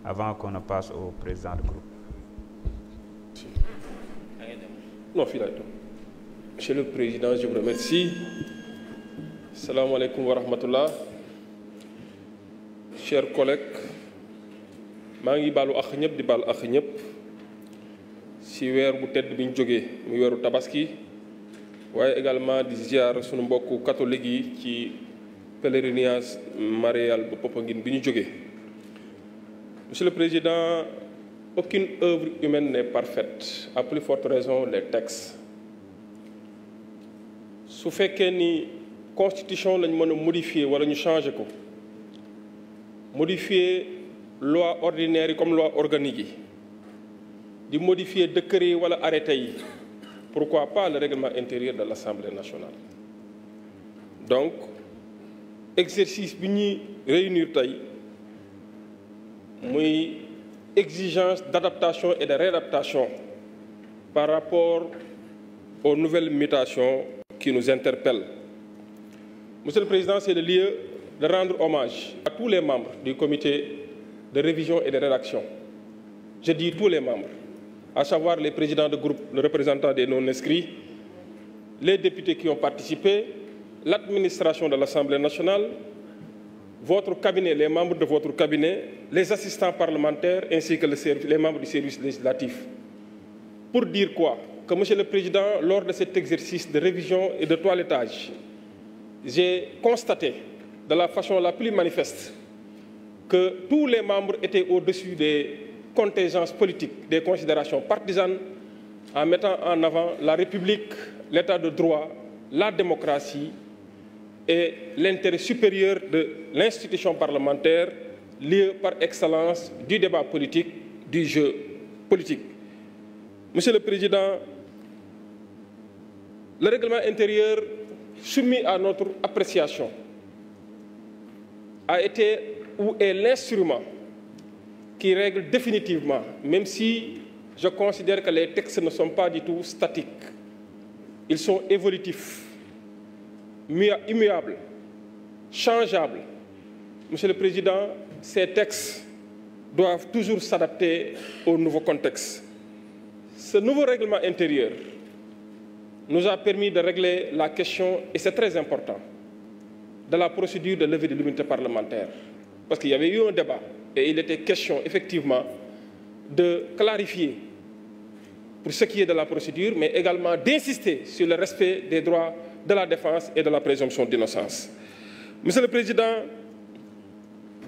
avant qu'on ne passe au président de groupe. Non, Monsieur le Président, je vous remercie. Salam alaikum wa rahmatullah. Chers collègues, maa ngi baalu ak ñëpp di baal ak ñëpp ci weer bu tedd bi ñu jógee muy weeru tabaski waaye également di ziar sunu mbokku catholique yi ci pèlerinage marial bu Popenguine bi ñu jógee. Monsieur le Président, aucune œuvre humaine n'est parfaite, à plus forte raison les textes. su fekkee ni constitution lañ mën a modifier wala ñu changer ko modifier loi ordinaire yi comme loi organique yi di modifier décret yi wala arrêté yi pourquoi pas le règlement intérieur de l'Assemblée nationale. Donc exercice bi ñuy réunir tey muy exigence d'adaptation et de réadaptation par rapport aux nouvelles mutations qui nous interpellent. Monsieur le Président, c'est le lieu de rendre hommage à tous les membres du comité de révision et de rédaction. Je dis tous les membres, à savoir les présidents de groupe, le représentant des non-inscrits, les députés qui ont participé, l'administration de l'Assemblée nationale, votre cabinet, les membres de votre cabinet, les assistants parlementaires ainsi que les membres du service législatif. Pour dire quoi? Que, Monsieur le Président, lors de cet exercice de révision et de toilettage, j'ai constaté de la façon la plus manifeste que tous les membres étaient au-dessus des contingences politiques, des considérations partisanes, en mettant en avant la République, l'état de droit, la démocratie et l'intérêt supérieur de l'institution parlementaire, lieu par excellence du débat politique, du jeu politique. Monsieur le Président, le règlement intérieur soumis à notre appréciation a été ou est l'instrument qui règle définitivement, même si je considère que les textes ne sont pas du tout statiques, ils sont évolutifs, immuables, changeables. Monsieur le Président, ces textes doivent toujours s'adapter au nouveau contexte. Ce nouveau règlement intérieur nous a permis de régler la question, et c'est très important, de la procédure de levée de l'immunité parlementaire. Parce qu'il y avait eu un débat et il était question effectivement de clarifier pour ce qui est de la procédure, mais également d'insister sur le respect des droits de la défense et de la présomption d'innocence. Monsieur le Président,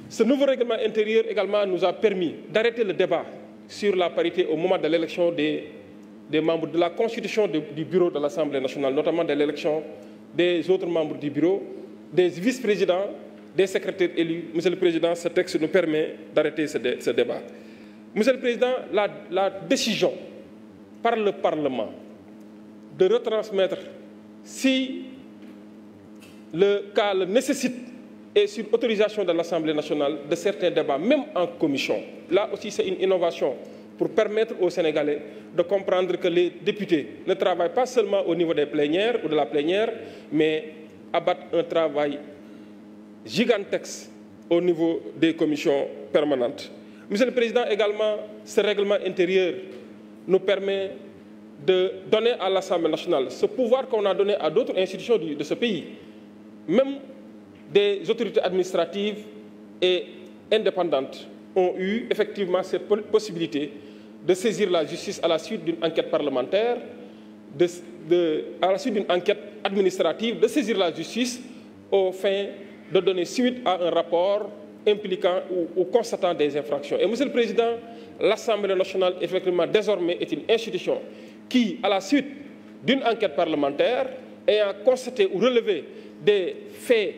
ce nouveau règlement intérieur également nous a permis d'arrêter le débat sur la parité au moment de l'élection des membres de la constitution du bureau de l'Assemblée nationale, notamment de l'élection des autres membres du bureau, des vice-présidents, des secrétaires élus. Monsieur le Président, ce texte nous permet d'arrêter ce débat. Monsieur le Président, la décision par le Parlement de retransmettre, si le cas le nécessite, et sur autorisation de l'Assemblée nationale, de certains débats, même en commission. Là aussi, c'est une innovation pour permettre aux Sénégalais de comprendre que les députés ne travaillent pas seulement au niveau des plénières ou de la plénière, mais abattent un travail gigantesque au niveau des commissions permanentes. Monsieur le Président, également, ce règlement intérieur nous permet de donner à l'Assemblée nationale ce pouvoir qu'on a donné à d'autres institutions de ce pays, même des autorités administratives et indépendantes ont eu effectivement cette possibilité de saisir la justice à la suite d'une enquête parlementaire, à la suite d'une enquête administrative, de saisir la justice au fin de donner suite à un rapport impliquant ou constatant des infractions. Et Monsieur le Président, l'Assemblée nationale, effectivement, désormais est une institution qui, à la suite d'une enquête parlementaire, ayant constaté ou relevé des faits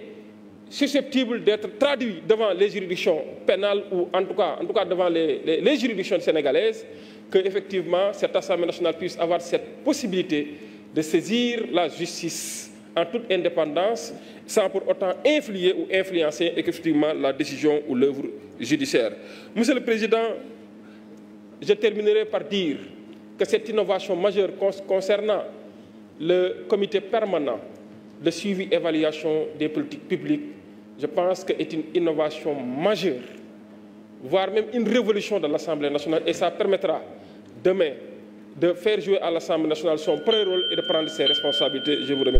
susceptibles d'être traduits devant les juridictions pénales ou en tout cas devant les juridictions sénégalaises, que effectivement cette Assemblée nationale puisse avoir cette possibilité de saisir la justice en toute indépendance, sans pour autant influer ou influencer effectivement la décision ou l'œuvre judiciaire. Monsieur le Président, je terminerai par dire que cette innovation majeure concernant le comité permanent de suivi et évaluation des politiques publiques, je pense qu'est une innovation majeure voire même une révolution de l'Assemblée nationale, et ça permettra demain de faire jouer à l'Assemblée nationale son premier rôle et de prendre ses responsabilités. Je vous remercie.